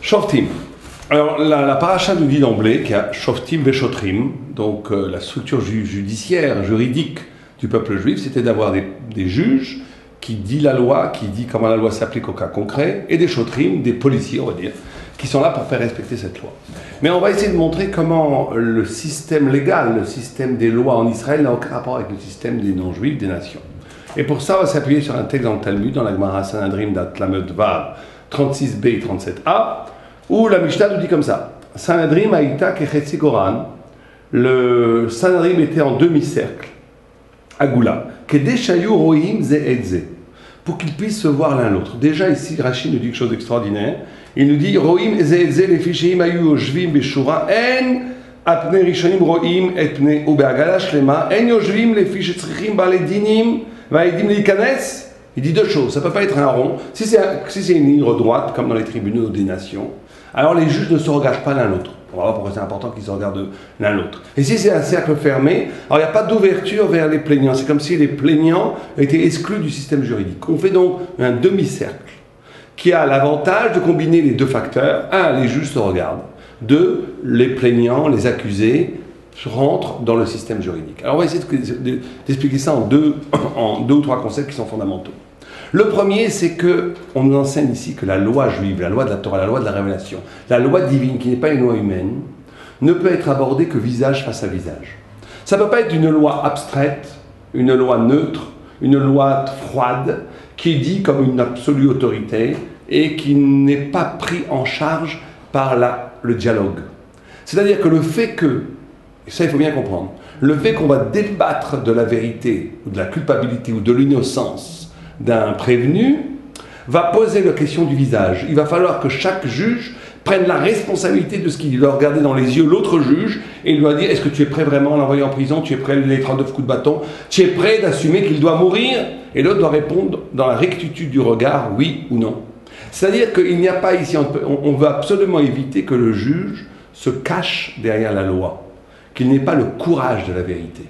Shoftim. Alors, la paracha nous dit d'emblée qu'il y a Shoftim Veshotrim, donc la structure judiciaire, juridique du peuple juif, c'était d'avoir des juges qui disent la loi, qui disent comment la loi s'applique au cas concret, et des Shotrim, des policiers, on va dire, qui sont là pour faire respecter cette loi. Mais on va essayer de montrer comment le système légal, le système des lois en Israël n'a aucun rapport avec le système des non-juifs, des nations. Et pour ça, on va s'appuyer sur un texte dans le Talmud, dans la Gemara Sanhedrin d'Atlamed Vav 36b et 37a, où la Mishnah nous dit comme ça. Sanhedrin Haïta Kechetzi Goran, le Sanhedrin était en demi-cercle, Agoula, Kedeshayu Rohim Ze et Ze, pour qu'ils puissent se voir l'un l'autre. Déjà ici, Rachid nous dit quelque chose d'extraordinaire. Il nous dit Rohim Ze et Ze, les fichim ayu yoshvim beshura, en apne rishonim rohim etne ubeagala shlema, en yoshvim les fiches tzrichim baledinim, vaedim likanes. Il dit deux choses, ça ne peut pas être un rond. Si c'est une ligne droite, comme dans les tribunaux des nations, alors les juges ne se regardent pas l'un l'autre. On va voir pourquoi c'est important qu'ils se regardent l'un l'autre. Et si c'est un cercle fermé, alors il n'y a pas d'ouverture vers les plaignants. C'est comme si les plaignants étaient exclus du système juridique. On fait donc un demi-cercle qui a l'avantage de combiner les deux facteurs. Un, les juges se regardent. Deux, les plaignants, les accusés, rentrent dans le système juridique. Alors on va essayer d'expliquer ça en deux ou trois concepts qui sont fondamentaux. Le premier, c'est qu'on nous enseigne ici que la loi juive, la loi de la Torah, la loi de la révélation, la loi divine, qui n'est pas une loi humaine, ne peut être abordée que visage face à visage. Ça ne peut pas être une loi abstraite, une loi neutre, une loi froide, qui est dit comme une absolue autorité et qui n'est pas pris en charge par le dialogue. C'est-à-dire que le fait que, et ça il faut bien comprendre, le fait qu'on va débattre de la vérité, ou de la culpabilité, ou de l'innocence, d'un prévenu, va poser la question du visage. Il va falloir que chaque juge prenne la responsabilité de ce qu'il doit regarder dans les yeux l'autre juge et il doit dire est-ce que tu es prêt vraiment à l'envoyer en prison, tu es prêt à lui donner 39 coups de bâton, tu es prêt d'assumer qu'il doit mourir, et l'autre doit répondre dans la rectitude du regard oui ou non. C'est-à-dire qu'il n'y a pas ici, on veut absolument éviter que le juge se cache derrière la loi, qu'il n'ait pas le courage de la vérité,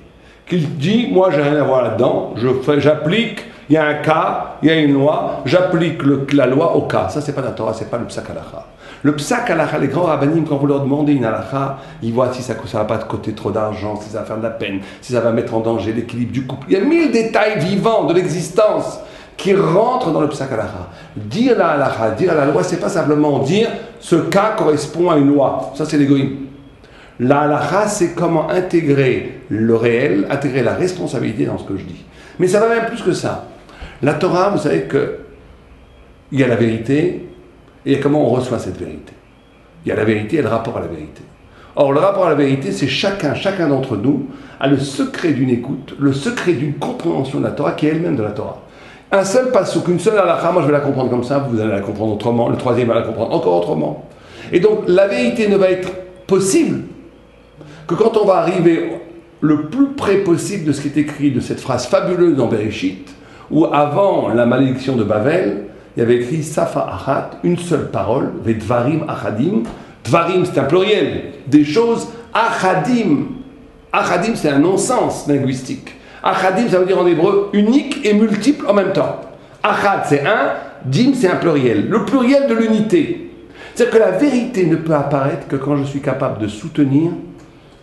qu'il dit moi j'ai rien à voir là-dedans, j'applique. Il y a un cas, il y a une loi, j'applique la loi au cas. Ça, c'est pas la Torah, c'est pas le psak halacha. Le psak halacha, les grands rabbinim, quand vous leur demandez une halacha, ils voient si ça va pas te coûter trop d'argent, si ça va faire de la peine, si ça va mettre en danger l'équilibre du couple. Il y a 1000 détails vivants de l'existence qui rentrent dans le psak halacha. Dire la halacha, dire la loi, c'est pas simplement dire ce cas correspond à une loi. Ça, c'est l'égoïsme. La halacha, c'est comment intégrer le réel, intégrer la responsabilité dans ce que je dis. Mais ça va même plus que ça. La Torah, vous savez qu'il y a la vérité, et il y a comment on reçoit cette vérité. Il y a la vérité et le rapport à la vérité. Or, le rapport à la vérité, c'est chacun d'entre nous a le secret d'une écoute, le secret d'une compréhension de la Torah qui est elle-même de la Torah. Un seul passouk, une seule halakha, moi je vais la comprendre comme ça, vous allez la comprendre autrement, le troisième va la comprendre encore autrement. Et donc, la vérité ne va être possible que quand on va arriver le plus près possible de ce qui est écrit de cette phrase fabuleuse dans Bereshit, où avant la malédiction de Babel, il y avait écrit Safa Achat, une seule parole, Vedvarim Achadim. Dvarim, c'est un pluriel, des choses Achadim. Achadim, c'est un non-sens linguistique. Achadim, ça veut dire en hébreu unique et multiple en même temps. Achad, c'est un, dim, c'est un pluriel. Le pluriel de l'unité. C'est-à-dire que la vérité ne peut apparaître que quand je suis capable de soutenir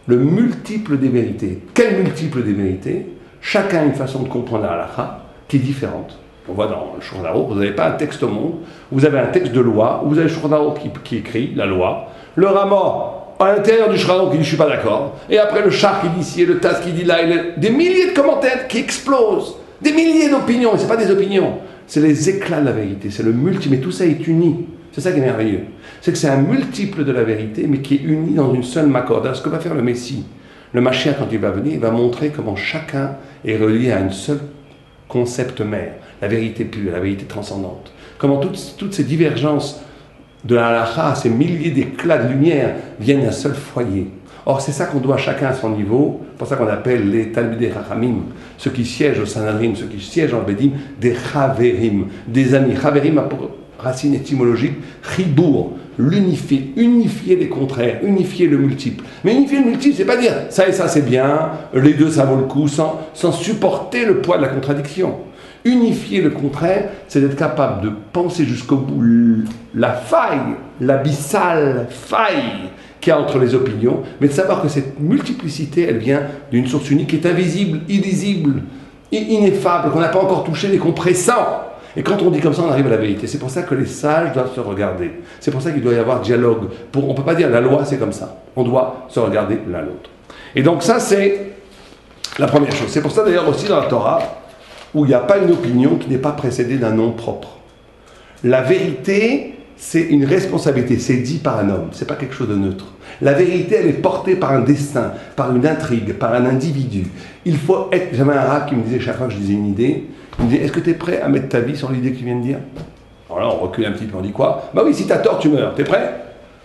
le multiple des vérités. Quel multiple des vérités? Chacun a une façon de comprendre la halakha qui est différente. On voit dans le Shulchan Aruch, vous n'avez pas un texte au monde, vous avez un texte de loi, vous avez le Shulchan Aruch qui écrit la loi, le Rama à l'intérieur du Shulchan Aruch qui dit je suis pas d'accord, et après le Shach qui dit ici, et le Tas qui dit là, des milliers de commentaires qui explosent, des milliers d'opinions, et ce n'est pas des opinions, c'est les éclats de la vérité, c'est le multiple, mais tout ça est uni. C'est ça qui est merveilleux. C'est que c'est un multiple de la vérité, mais qui est uni dans une seule makor. Ce que va faire le Messie, le Mashiach, quand il va venir, il va montrer comment chacun est relié à un seul concept mère, la vérité pure, la vérité transcendante. Comment toutes ces divergences de la halakha, ces milliers d'éclats de lumière, viennent d'un seul foyer. Or, c'est ça qu'on doit chacun à son niveau. C'est pour ça qu'on appelle les Talmidei Chachamim, ceux qui siègent au Sanhedrin, ceux qui siègent en Bedim, des Chaverim, des amis. Chaverim a pour racine étymologique, Chibour, l'unifier, unifier les contraires, unifier le multiple. Mais unifier le multiple, c'est pas dire ça et ça c'est bien, les deux ça vaut le coup, sans supporter le poids de la contradiction. Unifier le contraire, c'est d'être capable de penser jusqu'au bout la faille, l'abyssale faille qu'il y a entre les opinions, mais de savoir que cette multiplicité, elle vient d'une source unique qui est invisible, illisible, ineffable, qu'on n'a pas encore touché mais qu'on pressent. Et quand on dit comme ça, on arrive à la vérité. C'est pour ça que les sages doivent se regarder. C'est pour ça qu'il doit y avoir dialogue. On ne peut pas dire la loi, c'est comme ça. On doit se regarder l'un l'autre. Et donc ça, c'est la première chose. C'est pour ça d'ailleurs aussi dans la Torah, où il n'y a pas une opinion qui n'est pas précédée d'un nom propre. La vérité, c'est une responsabilité, c'est dit par un homme, c'est pas quelque chose de neutre. La vérité, elle est portée par un destin, par une intrigue, par un individu. Il faut être... J'avais un arabe qui me disait chaque fois que je disais une idée, il me disait, est-ce que tu es prêt à mettre ta vie sur l'idée que tu viens de dire? Alors là, on recule un petit peu, on dit quoi? Bah oui, si tu as tort, tu meurs, t'es prêt?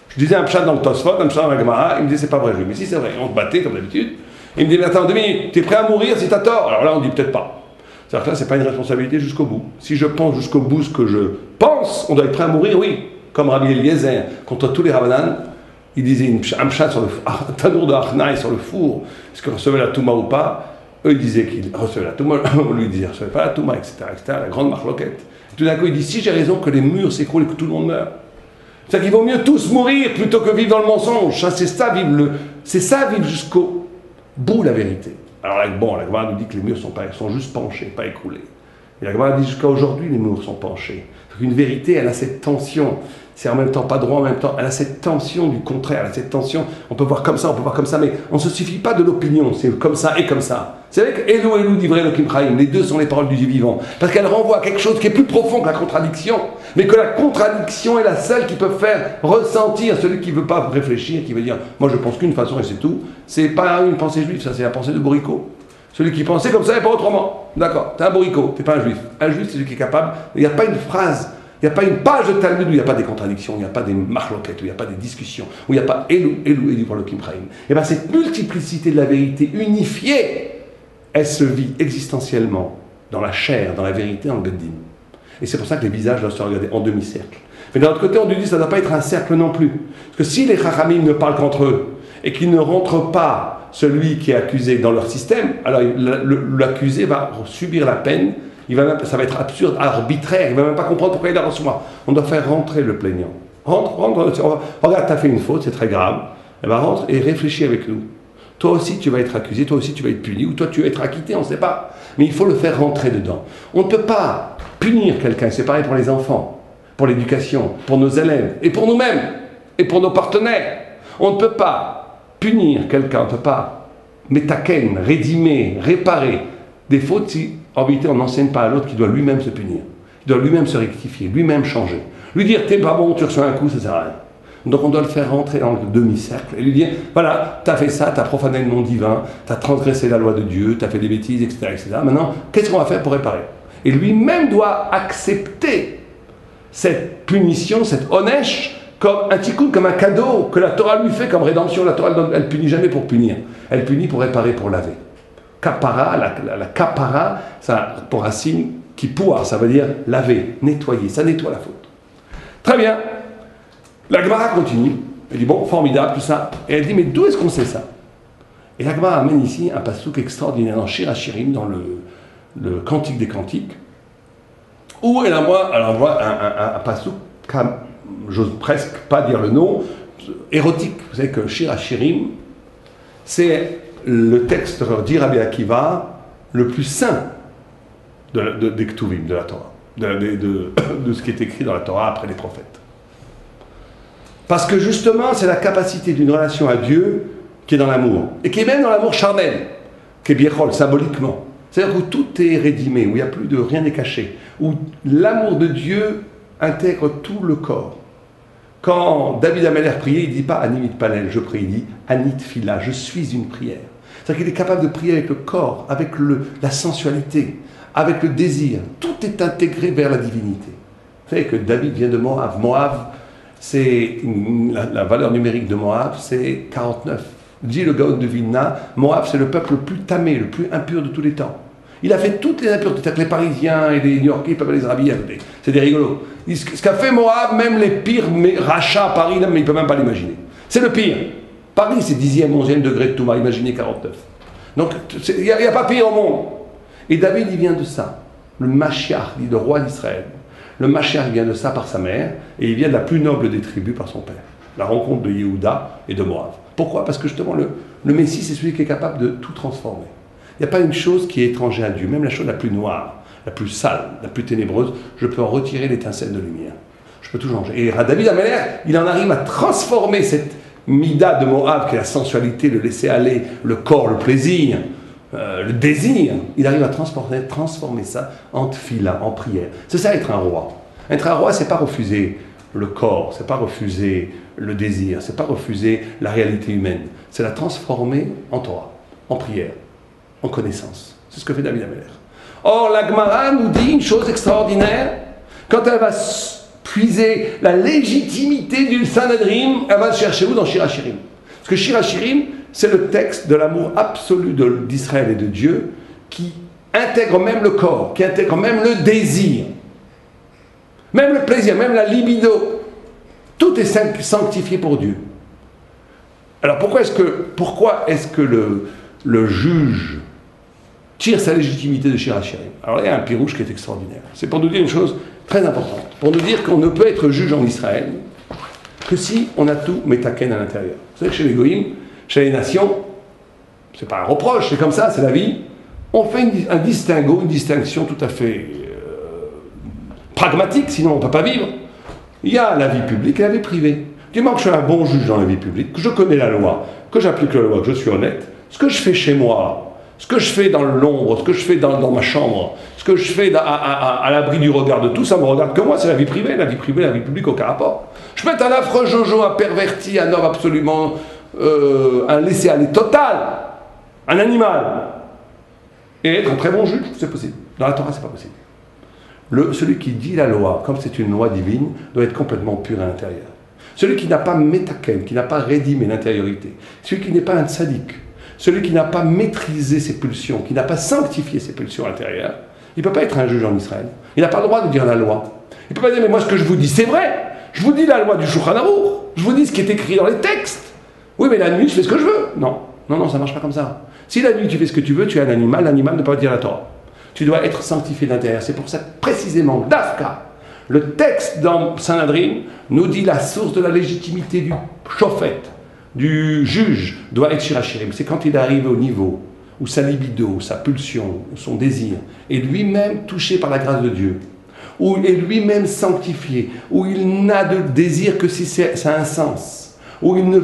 Je disais un pshat dans le Tosfot, un pshat dans la Gemara, il me disait, c'est pas vrai, je dis, mais si c'est vrai, on se battait comme d'habitude. Il me dit, mais attends, 2 minutes, t'es prêt à mourir si tu as tort? Alors là, on dit peut-être pas. C'est-à-dire que là, ce n'est pas une responsabilité jusqu'au bout. Si je pense jusqu'au bout ce que je pense, on doit être prêt à mourir, oui. Comme Rabbi Eliezer, contre tous les Rabbanan, il disait un pshat sur un tanour de Achnaï sur le four, est-ce qu'il recevait la Touma ou pas? Eux, ils disaient qu'il recevait la Touma, lui, il disait qu'il ne recevait pas la Touma, etc., la grande marloquette. Tout d'un coup, il dit, si j'ai raison que les murs s'écroulent et que tout le monde meurt, c'est-à-dire qu'il vaut mieux tous mourir plutôt que vivre dans le mensonge. C'est ça, vivre jusqu'au bout la vérité. Alors la Gemara nous dit que les murs sont juste penchés, pas écroulés. Et la Gemara dit jusqu'à aujourd'hui, les murs sont penchés. Une vérité, elle a cette tension. C'est en même temps pas droit, en même temps, elle a cette tension du contraire, elle a cette tension. On peut voir comme ça, on peut voir comme ça, mais on ne se suffit pas de l'opinion. C'est comme ça et comme ça. C'est vrai que Elou, Elou, divrei Elokim Chaim, les deux sont les paroles du Dieu vivant. Parce qu'elles renvoient à quelque chose qui est plus profond que la contradiction. Mais que la contradiction est la seule qui peut faire ressentir celui qui ne veut pas réfléchir, qui veut dire, moi je pense qu'une façon et c'est tout. C'est pas une pensée juive, ça c'est la pensée de Bourrico. Celui qui pensait comme ça et pas autrement. D'accord, t'es un bourrico, t'es pas un juif. Un juif, c'est celui qui est capable. Il n'y a pas une phrase, il n'y a pas une page de Talmud où il n'y a pas des contradictions, il n'y a pas des marloquettes, où il n'y a pas des discussions, où il n'y a pas Elou, Elou, Elou pour le Kimchaim. Et bien cette multiplicité de la vérité unifiée, elle se vit existentiellement dans la chair, dans la vérité, dans le Beddim. Et c'est pour ça que les visages doivent se regarder en demi-cercle. Mais d'un autre côté, on lui dit que ça ne doit pas être un cercle non plus. Parce que si les Chachamim ne parlent qu'entre eux, et qu'ils ne rentrent pas celui qui est accusé dans leur système, alors l'accusé va subir la peine, ça va être absurde, arbitraire, il ne va même pas comprendre pourquoi il la reçoit. On doit faire rentrer le plaignant. Rentre, regarde, tu as fait une faute, c'est très grave, elle va rentrer et réfléchis avec nous. Toi aussi tu vas être accusé, toi aussi tu vas être puni, ou toi tu vas être acquitté, on ne sait pas. Mais il faut le faire rentrer dedans. On ne peut pas punir quelqu'un, c'est pareil pour les enfants, pour l'éducation, pour nos élèves, et pour nous-mêmes, et pour nos partenaires. On ne peut pas punir quelqu'un, on ne peut pas métaken, rédimer, réparer des fautes si en vérité on n'enseigne pas à l'autre qu'il doit lui-même se punir, il doit lui-même se rectifier, lui-même changer. Lui dire t'es pas bon, tu reçois un coup, ça sert à rien. Donc on doit le faire rentrer dans le demi-cercle et lui dire voilà, tu as fait ça, tu as profané le nom divin, tu as transgressé la loi de Dieu, tu as fait des bêtises, etc., etc. Maintenant, qu'est-ce qu'on va faire pour réparer? Et lui-même doit accepter cette punition, cette onesh, comme un tikkun, comme un cadeau que la Torah lui fait comme rédemption. La Torah, elle ne punit jamais pour punir, elle punit pour réparer, pour laver. Kapara, la kapara, ça pour racine qui pourra, ça veut dire laver, nettoyer, ça nettoie la faute. Très bien. La Gemara continue, elle dit bon, formidable, tout ça, et elle dit mais d'où est-ce qu'on sait ça? Et la Gemara amène ici un passouk extraordinaire dans Shir HaShirim, dans le Cantique des Cantiques, où elle envoie un passouk, j'ose presque pas dire le nom, érotique. Vous savez que Shir HaShirim, c'est le texte, dit Rabbi Akiva, le plus saint des Ktuvim, de la Torah, de ce qui est écrit dans la Torah après les prophètes. Parce que justement, c'est la capacité d'une relation à Dieu qui est dans l'amour, et qui est même dans l'amour charnel, qui est biechol, symboliquement. C'est-à-dire où tout est rédimé, où il n'y a plus de rien n'est caché, où l'amour de Dieu intègre tout le corps. Quand David Ameller priait, il ne dit pas Animit Palel, je prie, il dit Anit Fila, je suis une prière. C'est-à-dire qu'il est capable de prier avec le corps, avec la sensualité, avec le désir. Tout est intégré vers la divinité. Vous savez que David vient de Moab. Moab, c'est la valeur numérique de Moab, c'est 49. Dit le Gaon de Vilna, Moab, c'est le peuple le plus tamé, le plus impur de tous les temps. Il a fait toutes les impuretés, c'est-à-dire que les Parisiens et les New-Yorkais peuvent les rhabiller. C'est des rigolos. Ce qu'a fait Moab, même les pires rachats à Paris, mais ils ne peuvent même pas l'imaginer. C'est le pire. Paris, c'est 10e, 11e degré de Touma, imaginez 49. Donc, il n'y a pas pire au monde. Et David, il vient de ça. le Mashiach, dit le roi d'Israël. Le Mashiach vient de ça par sa mère, et il vient de la plus noble des tribus par son père. La rencontre de Yehuda et de Moab. Pourquoi? Parce que justement, le Messie, c'est celui qui est capable de tout transformer. Il n'y a pas une chose qui est étrangère à Dieu, même la chose la plus noire, la plus sale, la plus ténébreuse, je peux en retirer l'étincelle de lumière. Je peux tout changer. Et David Améler, il en arrive à transformer cette mida de Moab, qui est la sensualité, le laisser aller, le corps, le plaisir, le désir. Il arrive à transformer ça en tefila, en prière. C'est ça être un roi. Être un roi, c'est pas refuser le corps, c'est pas refuser le désir, c'est pas refuser la réalité humaine. C'est la transformer en Torah, en prière, en connaissance. C'est ce que fait David Améler. Or, la Gemara nous dit une chose extraordinaire. Quand elle va puiser la légitimité du Sanhedrin, elle va chercher où? Dans Shir HaShirim. Parce que Shir HaShirim, c'est le texte de l'amour absolu d'Israël et de Dieu, qui intègre même le corps, qui intègre même le désir, même le plaisir, même la libido. Tout est sanctifié pour Dieu. Alors pourquoi est-ce que le juge tire sa légitimité de Shir HaShirim? Alors il y a un pirouche qui est extraordinaire. C'est pour nous dire une chose très importante. Pour nous dire qu'on ne peut être juge en Israël que si on a tout métaken à l'intérieur. Vous savez que chez les Goïm, chez les nations, c'est pas un reproche, c'est comme ça, c'est la vie. On fait un distinguo, une distinction tout à fait pragmatique, sinon on ne peut pas vivre. Il y a la vie publique et la vie privée. Du moment que je suis un bon juge dans la vie publique, que je connais la loi, que j'applique la loi, que je suis honnête, ce que je fais chez moi, ce que je fais dans l'ombre, ce que je fais dans ma chambre, ce que je fais à l'abri du regard de tous, ça me regarde que moi, c'est la vie privée, la vie publique, aucun rapport. Je peux être un affreux Jojo, un perverti, un homme absolument, un laisser-aller total, un animal, et être un très bon juge, c'est possible. Dans la Torah, c'est pas possible. Celui qui dit la loi, comme c'est une loi divine, doit être complètement pur à l'intérieur. Celui qui n'a pas métaken, qui n'a pas rédimé l'intériorité, celui qui n'est pas un tzaddik, celui qui n'a pas maîtrisé ses pulsions, qui n'a pas sanctifié ses pulsions intérieures, il ne peut pas être un juge en Israël. Il n'a pas le droit de dire la loi. Il ne peut pas dire, mais moi ce que je vous dis, c'est vrai. Je vous dis la loi du Shulchan Aruch. Je vous dis ce qui est écrit dans les textes. Oui, mais la nuit, je fais ce que je veux. Non, ça ne marche pas comme ça. Si la nuit, tu fais ce que tu veux, tu es un animal, l'animal ne peut pas dire la Torah. Tu dois être sanctifié de l'intérieur. C'est pour ça que, précisément, Dafka, le texte dans Sanhedrin, nous dit la source de la légitimité du shofet, du juge, doit être Shir HaShirim. C'est quand il arrive au niveau où sa libido, sa pulsion, son désir est lui-même touché par la grâce de Dieu, où il est lui-même sanctifié, où il n'a de désir que si ça a un sens, où il ne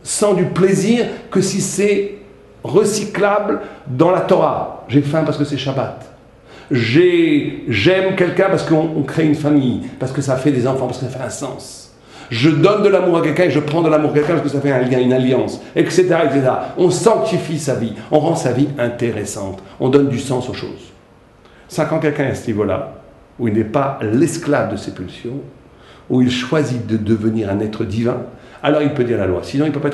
sent du plaisir que si c'est recyclable dans la Torah. J'ai faim parce que c'est Shabbat. J'aime quelqu'un parce qu'on crée une famille, parce que ça fait des enfants, parce que ça fait un sens. Je donne de l'amour à quelqu'un et je prends de l'amour à quelqu'un parce que ça fait un lien, une alliance, etc., etc. On sanctifie sa vie, on rend sa vie intéressante, on donne du sens aux choses. Quand quelqu'un est à ce niveau-là, où il n'est pas l'esclave de ses pulsions, où il choisit de devenir un être divin, alors il peut dire la loi. Sinon, il ne peut pas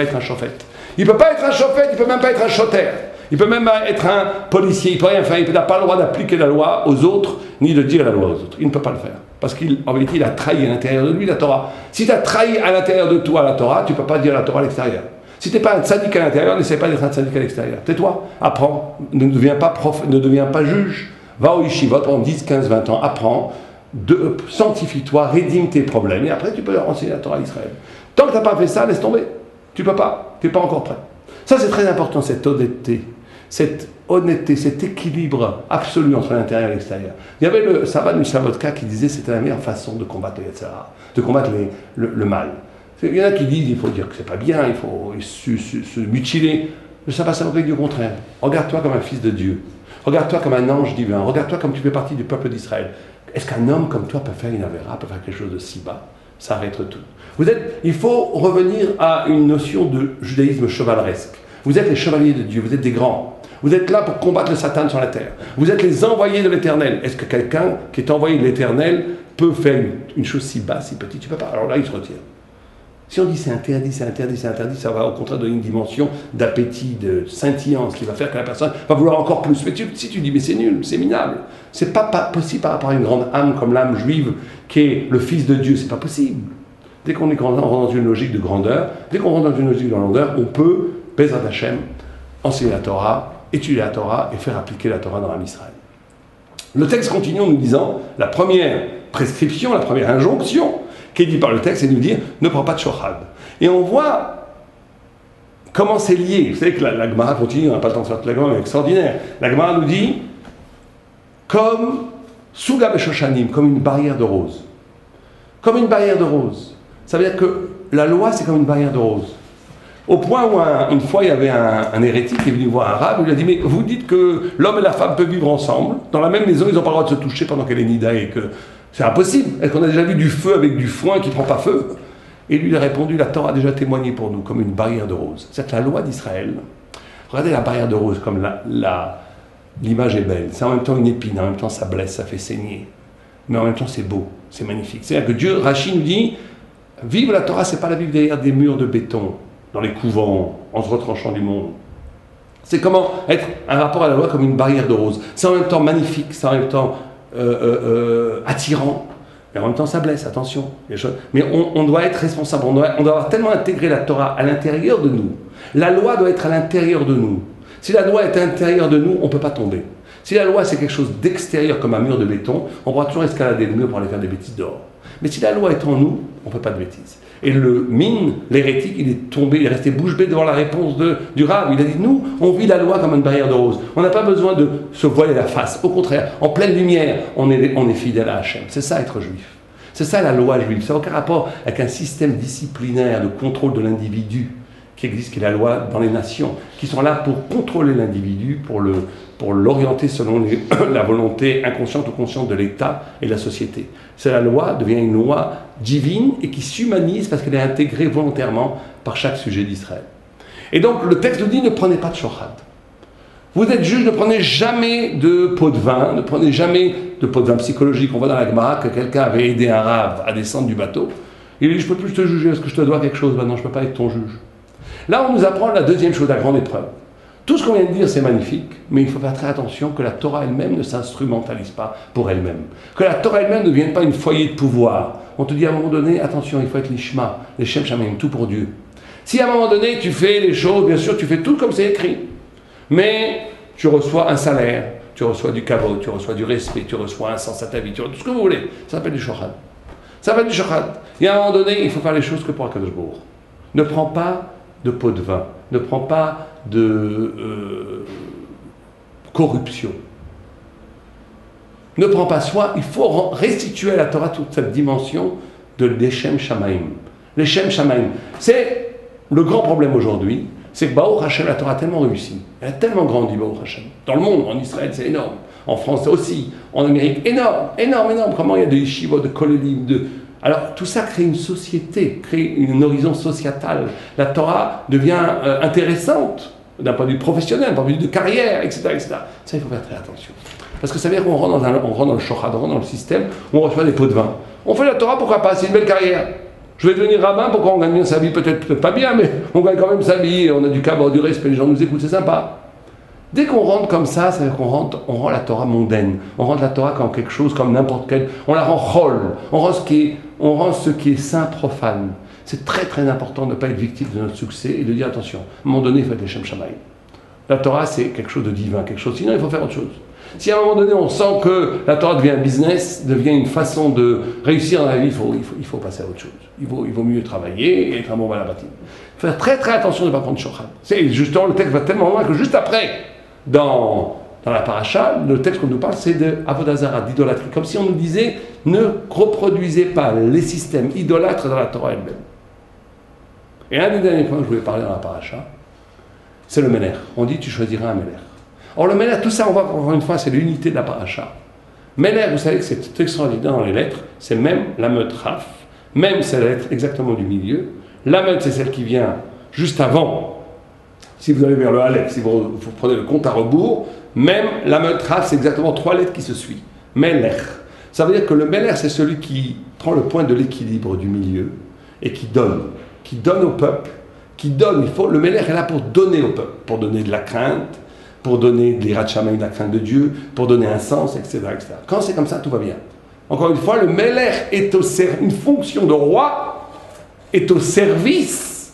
être un chauffette. Il ne peut pas être un chauffette, il ne peut même pas être un choter. Il peut même être un policier, il peut rien faire, il n'a pas le droit d'appliquer la loi aux autres, ni de dire la loi aux autres. Il ne peut pas le faire. Parce qu'en vérité, il a trahi à l'intérieur de lui la Torah. Si tu as trahi à l'intérieur de toi la Torah, tu ne peux pas dire la Torah à l'extérieur. Si tu n'es pas un tzaddik à l'intérieur, n'essaie pas d'être un tzaddik à l'extérieur. Tais-toi, apprends, ne deviens pas prof, ne deviens pas juge. Va au yeshivot pendant 10, 15, 20 ans, apprends, sanctifie-toi, rédime tes problèmes, et après tu peux leur enseigner la Torah à Israël. Tant que tu n'as pas fait ça, laisse tomber. Tu ne peux pas, tu n'es pas encore prêt. Ça, c'est très important, cette honnêteté, cet équilibre absolu entre l'intérieur et l'extérieur. Il y avait le Savad Mishlavodka qui disait que c'était la meilleure façon de combattre le Yetzirah, de combattre le mal. Il y en a qui disent qu'il faut dire que c'est pas bien, il faut se mutiler. Le Savad Mishlavodka dit au contraire. Regarde-toi comme un fils de Dieu. Regarde-toi comme un ange divin. Regarde-toi comme tu fais partie du peuple d'Israël. Est-ce qu'un homme comme toi peut faire une avéra, peut faire quelque chose de si bas? Ça arrête tout. Il faut revenir à une notion de judaïsme chevaleresque. Vous êtes les chevaliers de Dieu, vous êtes des grands. Vous êtes là pour combattre le Satan sur la terre. Vous êtes les envoyés de l'Éternel. Est-ce que quelqu'un qui est envoyé de l'Éternel peut faire une chose si basse, si petite? Tu ne peux pas. Alors là, il se retire. Si on dit c'est interdit, c'est interdit, c'est interdit, ça va au contraire donner une dimension d'appétit, de scintillance qui va faire que la personne va vouloir encore plus. Mais si tu dis mais c'est nul, c'est minable, c'est pas possible par rapport à une grande âme comme l'âme juive qui est le Fils de Dieu, c'est pas possible. Dès qu'on est grand, on rentre dans une logique de grandeur. Dès qu'on rentre dans une logique de grandeur, on peut, Bezrat Hashem, enseigner la Torah, étudier la Torah et faire appliquer la Torah dans l'âme Israël. Le texte continue en nous disant, la première prescription, la première injonction qui est dite par le texte, c'est de nous dire, ne prends pas de shochad. Et on voit comment c'est lié. Vous savez que la Gemara continue, on n'a pas le temps de faire toute la Gemara, mais extraordinaire. La Gemara nous dit, comme Suga Beshoshanim, comme une barrière de rose. Comme une barrière de rose. Ça veut dire que la loi, c'est comme une barrière de rose. Au point où une fois, il y avait un hérétique qui est venu voir un arabe, il lui a dit, mais vous dites que l'homme et la femme peuvent vivre ensemble, dans la même maison, ils n'ont pas le droit de se toucher pendant qu'elle est nida, et que c'est impossible. Est-ce qu'on a déjà vu du feu avec du foin qui ne prend pas feu? Et lui, il a répondu, la Torah a déjà témoigné pour nous, comme une barrière de rose. C'est la loi d'Israël. Regardez la barrière de rose, comme l'image est belle. C'est en même temps une épine, en même temps ça blesse, ça fait saigner. Mais en même temps c'est beau, c'est magnifique. C'est-à-dire que Dieu, Rachid nous dit, vivre la Torah, c'est pas la vivre derrière des murs de béton, dans les couvents, en se retranchant du monde. C'est comment être un rapport à la loi comme une barrière de rose. C'est en même temps magnifique, c'est en même temps attirant, mais en même temps ça blesse, attention. Mais on doit être responsable, on doit avoir tellement intégré la Torah à l'intérieur de nous. La loi doit être à l'intérieur de nous. Si la loi est à l'intérieur de nous, on ne peut pas tomber. Si la loi c'est quelque chose d'extérieur comme un mur de béton, on pourra toujours escalader le mur pour aller faire des bêtises dehors. Mais si la loi est en nous, on ne fait pas de bêtises. Et le mine, l'hérétique, il est tombé, il est resté bouche bée devant la réponse du Rav. Il a dit, nous, on vit la loi comme une barrière de rose. On n'a pas besoin de se voiler la face. Au contraire, en pleine lumière, on est fidèle à Hachem. C'est ça être juif. C'est ça la loi juive. Ça n'a aucun rapport avec un système disciplinaire de contrôle de l'individu qui existe, qui est la loi dans les nations, qui sont là pour contrôler l'individu, pour l'orienter selon la volonté inconsciente ou consciente de l'État et de la société. C'est la loi devient une loi divine et qui s'humanise parce qu'elle est intégrée volontairement par chaque sujet d'Israël. Et donc le texte nous dit, ne prenez pas de shochad. Vous êtes juge, ne prenez jamais de pot de vin, ne prenez jamais de pot de vin psychologique. On voit dans la Gemara que quelqu'un avait aidé un rave à descendre du bateau. Il lui dit, je ne peux plus te juger, est-ce que je te dois quelque chose? Ben non, je ne peux pas être ton juge. Là, on nous apprend la deuxième chose, la grande épreuve. Tout ce qu'on vient de dire, c'est magnifique, mais il faut faire très attention que la Torah elle-même ne s'instrumentalise pas pour elle-même. Que la Torah elle-même ne devienne pas une foyer de pouvoir. On te dit à un moment donné, attention, il faut être l'ishma, les shem shamayim, tout pour Dieu. Si à un moment donné, tu fais les choses, bien sûr, tu fais tout comme c'est écrit, mais tu reçois un salaire, tu reçois du kavod, tu reçois du respect, tu reçois un sens à ta vie, tu reçois tout ce que vous voulez. Ça s'appelle du shochad. Ça s'appelle du shochad. Et à un moment donné, il faut faire les choses que pour Akadosh Baruch. Ne prends pas de pot de vin, ne prends pas de corruption. Ne prends pas soin, il faut restituer à la Torah toute cette dimension de l'Eshem Shamaim. L'Eshem Shamaim, c'est le grand problème aujourd'hui, c'est que Baruch Hashem, la Torah a tellement réussi, elle a tellement grandi, Baruch Hashem. Dans le monde, en Israël, c'est énorme, en France aussi, en Amérique, énorme, énorme, énorme. Comment il y a des yeshivot, de kolélim, Alors, tout ça crée une société, crée un horizon sociétal. La Torah devient intéressante d'un point de vue professionnel, d'un point de vue de carrière, etc., etc. Ça, il faut faire très attention. Parce que ça veut dire qu'on rentre dans le shochad, on rentre dans le système où on reçoit des pots de vin. On fait la Torah, pourquoi pas? C'est une belle carrière. Je vais devenir rabbin, pourquoi on gagne bien sa vie? Peut-être pas bien, mais on gagne quand même sa vie, on a du kavod, du respect, les gens nous écoutent, c'est sympa. Dès qu'on rentre comme ça veut dire qu'on rend la Torah mondaine. On rend la Torah comme quelque chose, comme n'importe quel. On la rend chol. On rend ce qui est saint profane. C'est très très important de ne pas être victime de notre succès et de dire attention, à un moment donné, il faut être les Shem Shamaï. La Torah, c'est quelque chose de divin, quelque chose. Sinon, il faut faire autre chose. Si à un moment donné, on sent que la Torah devient un business, devient une façon de réussir dans la vie, il faut passer à autre chose. Il vaut mieux travailler et être un bon balabatim. Faire très très attention de ne pas prendre shochad. C'est justement, le texte va tellement loin que juste après, dans la paracha, le texte qu'on nous parle, c'est de avodah zara, d'idolâtrie. Comme si on nous disait, ne reproduisez pas les systèmes idolâtres dans la Torah elle-même. Et un des derniers points que je voulais parler dans la paracha, c'est le Meler. On dit, tu choisiras un Meler. Or, le Meler, tout ça, on voit encore une fois, c'est l'unité de la paracha. Meler, vous savez que c'est extraordinaire dans les lettres, c'est même la meute Raf, même c'est la lettre exactement du milieu. La meute, c'est celle qui vient juste avant. Si vous allez vers le Aleph, si vous prenez le compte à rebours, même la meute Raf, c'est exactement 3 lettres qui se suivent. Meler. Ça veut dire que le Meler, c'est celui qui prend le point de l'équilibre du milieu et qui donne au peuple, le Meler est là pour donner au peuple, pour donner de la crainte, pour donner de l'Irat Shamayim, de la crainte de Dieu, pour donner un sens, etc., etc. Quand c'est comme ça, tout va bien. Encore une fois, le Meler est une fonction de roi, est au service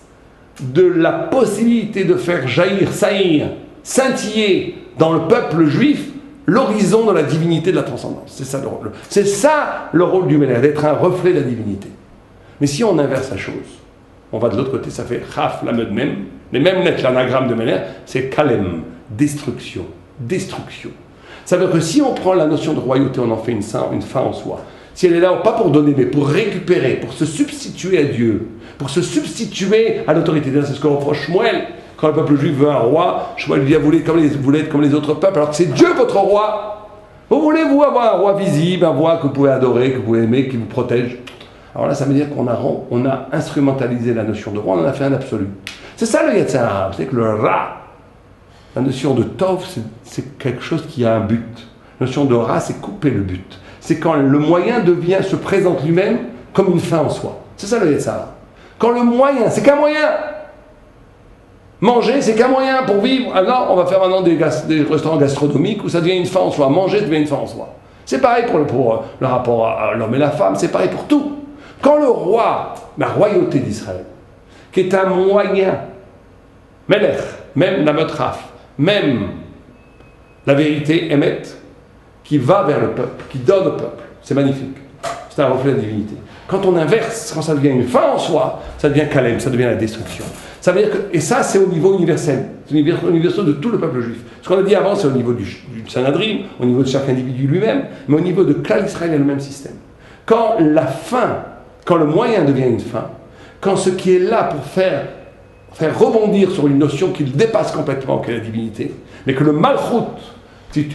de la possibilité de faire jaillir, saillir, scintiller dans le peuple juif l'horizon de la divinité de la transcendance. C'est ça le rôle. C'est ça le rôle du Melech, d'être un reflet de la divinité. Mais si on inverse la chose, on va de l'autre côté, ça fait Chaf, la même. Les mêmes lettres, l'anagramme de Melech, c'est Kalem, destruction, destruction. Ça veut dire que si on prend la notion de royauté, on en fait une fin en soi. Si elle est là, pas pour donner, mais pour récupérer, pour se substituer à Dieu, pour se substituer à l'autorité. C'est ce que reproche Shmuel. Quand le peuple juif veut un roi, Shmuel dit, vous voulez être comme les autres peuples, alors que c'est Dieu votre roi. Vous voulez, vous, avoir un roi visible, un roi que vous pouvez adorer, que vous pouvez aimer, qui vous protège. Alors là, ça veut dire qu'on a instrumentalisé la notion de roi, on en a fait un absolu. C'est ça le Yetzer Hara. Vous savez que le Ra, la notion de Tov, c'est quelque chose qui a un but. La notion de Ra, c'est couper le but. C'est quand le moyen se présente lui-même comme une fin en soi. C'est ça le Yetzer Hara. Quand le moyen, c'est qu'un moyen. Manger, c'est qu'un moyen pour vivre. Ah non, on va faire maintenant des restaurants gastronomiques où ça devient une fin en soi. Manger devient une fin en soi. C'est pareil pour le rapport à l'homme et la femme, c'est pareil pour tout. Quand le roi, la royauté d'Israël, qui est un moyen, Melech, même la Metraf, même la vérité Emet, qui va vers le peuple, qui donne au peuple, c'est magnifique. C'est un reflet de la divinité. Quand on inverse, quand ça devient une fin en soi, ça devient Kalem, ça devient la destruction. Ça veut dire que, et ça, c'est au niveau universel. C'est au niveau universel de tout le peuple juif. Ce qu'on a dit avant, c'est au niveau du Sanhedrin, au niveau de chaque individu lui-même, mais au niveau de Klal Israël, il y a le même système. Quand la fin, quand le moyen devient une fin, quand ce qui est là pour faire rebondir sur une notion qui le dépasse complètement, qu'est la divinité, mais que le malchut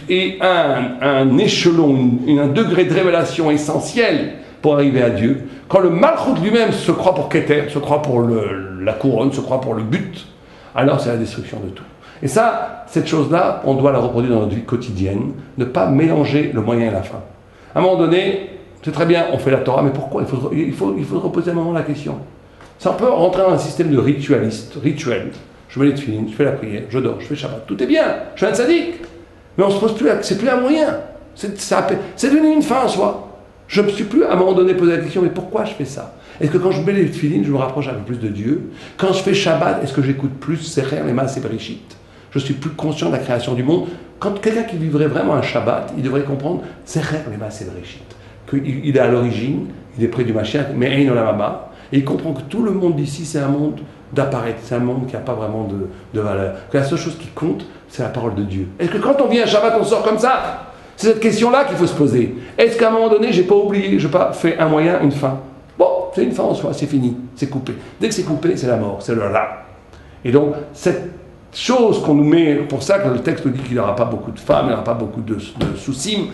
est un échelon, un degré de révélation essentiel pour arriver à Dieu, quand le malchut lui-même se croit pour Keter, se croit pour la couronne, se croit pour le but, alors c'est la destruction de tout. Et ça, cette chose-là, on doit la reproduire dans notre vie quotidienne, ne pas mélanger le moyen et la fin. À un moment donné, c'est très bien, on fait la Torah, mais pourquoi il faut reposer à un moment la question. Ça peut rentrer dans un système de rituel. Je mets les tefilines, je fais la prière, je dors, je fais Shabbat, tout est bien, je suis un tzaddik. Mais on se pose plus, c'est plus un moyen. C'est devenu une fin en soi. Je ne me suis plus à un moment donné posé la question, mais pourquoi je fais ça? Est-ce que quand je mets les tefilines, je me rapproche un peu plus de Dieu? Quand je fais Shabbat, est-ce que j'écoute plus Secher, les Maaseh Bereshit? Je suis plus conscient de la création du monde. Quand quelqu'un qui vivrait vraiment un Shabbat, il devrait comprendre Secher, les Maaseh Bereshit. Qu'il est à l'origine, il est près du Mashiach, mais Ein Olam Haba, et il comprend que tout le monde d'ici, c'est un monde d'apparaître, c'est un monde qui n'a pas vraiment de valeur. Que la seule chose qui compte, c'est la parole de Dieu. Est-ce que quand on vient à Shabbat, on sort comme ça? C'est cette question-là qu'il faut se poser. Est-ce qu'à un moment donné, j'ai pas oublié, je n'ai pas fait un moyen, une fin? Bon, c'est une fin en soi, c'est fini, c'est coupé. Dès que c'est coupé, c'est la mort, c'est le là. Et donc, cette chose qu'on nous met, pour ça que le texte nous dit qu'il n'aura pas beaucoup de femmes, il n'aura pas beaucoup de soucis,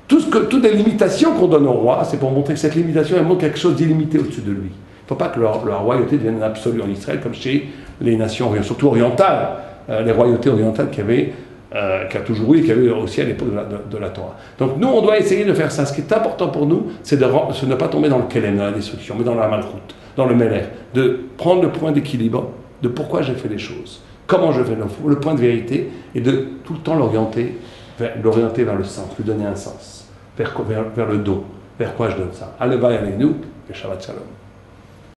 toutes les limitations qu'on donne au roi, c'est pour montrer que cette limitation, elle montre quelque chose d'illimité au-dessus de lui. Il ne faut pas que leur royauté devienne absolue en Israël, comme chez les nations, surtout orientales, les royautés orientales qui a toujours eu et qui avait aussi à l'époque de la Torah. Donc nous, on doit essayer de faire ça. Ce qui est important pour nous, c'est de ne pas tomber dans le Kelem, dans la destruction, mais dans la malchut, dans le Melech, de prendre le point d'équilibre de pourquoi j'ai fait les choses, comment je fais le point de vérité, et de tout le temps l'orienter vers le sens, lui donner un sens, vers le don, vers quoi je donne ça. Allez, avec nous, et Shabbat Shalom.